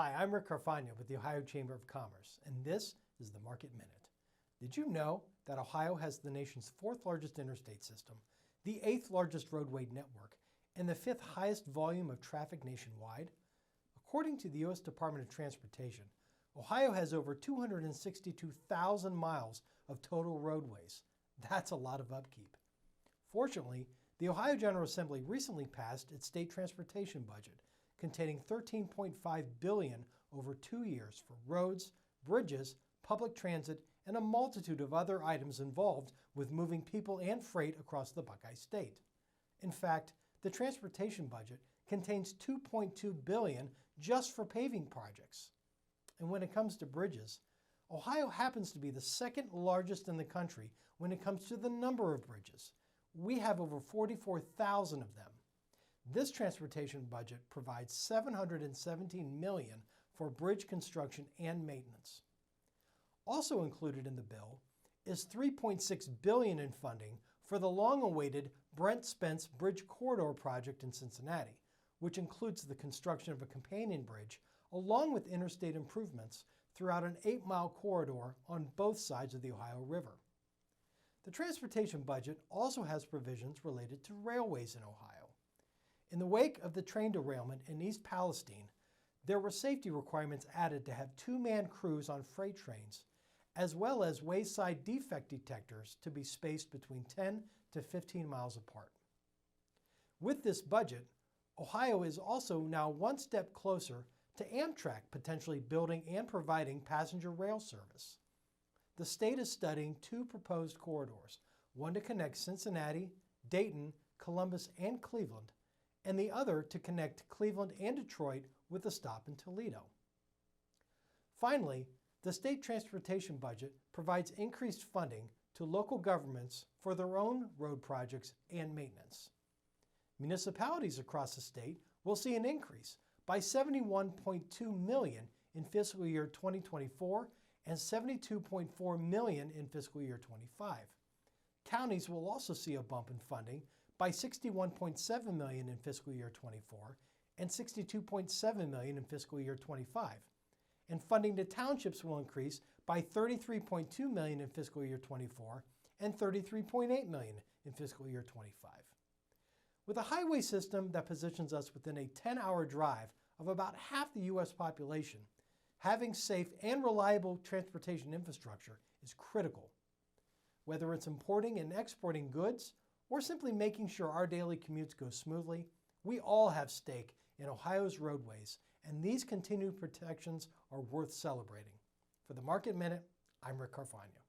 Hi, I'm Rick Carfagna with the Ohio Chamber of Commerce, and this is the Market Minute. Did you know that Ohio has the nation's fourth largest interstate system, the eighth largest roadway network, and the fifth highest volume of traffic nationwide? According to the U.S. Department of Transportation, Ohio has over 262,000 miles of total roadways. That's a lot of upkeep. Fortunately, the Ohio General Assembly recently passed its state transportation budget, containing $13.5 billion over 2 years for roads, bridges, public transit, and a multitude of other items involved with moving people and freight across the Buckeye State. In fact, the transportation budget contains $2.2 billion just for paving projects. And when it comes to bridges, Ohio happens to be the second largest in the country when it comes to the number of bridges. We have over 44,000 of them. This transportation budget provides $717 million for bridge construction and maintenance. Also included in the bill is $3.6 billion in funding for the long-awaited Brent Spence Bridge Corridor project in Cincinnati, which includes the construction of a companion bridge along with interstate improvements throughout an 8-mile corridor on both sides of the Ohio River. The transportation budget also has provisions related to railways in Ohio. In the wake of the train derailment in East Palestine, there were safety requirements added to have 2-man crews on freight trains, as well as wayside defect detectors to be spaced between 10 to 15 miles apart. With this budget, Ohio is also now one step closer to Amtrak potentially building and providing passenger rail service. The state is studying 2 proposed corridors, one to connect Cincinnati, Dayton, Columbus, and Cleveland, and the other to connect Cleveland and Detroit with a stop in Toledo. Finally, the state transportation budget provides increased funding to local governments for their own road projects and maintenance. Municipalities across the state will see an increase by $71.2 million in fiscal year 2024 and $72.4 million in fiscal year 25. Counties will also see a bump in funding by $61.7 million in fiscal year 24 and $62.7 million in fiscal year 25. And funding to townships will increase by $33.2 million in fiscal year 24 and $33.8 million in fiscal year 25. With a highway system that positions us within a 10-hour drive of about half the U.S. population, having safe and reliable transportation infrastructure is critical. Whether it's importing and exporting goods or simply making sure our daily commutes go smoothly, we all have stake in Ohio's roadways, and these continued protections are worth celebrating. For the Market Minute, I'm Rick Carfagna.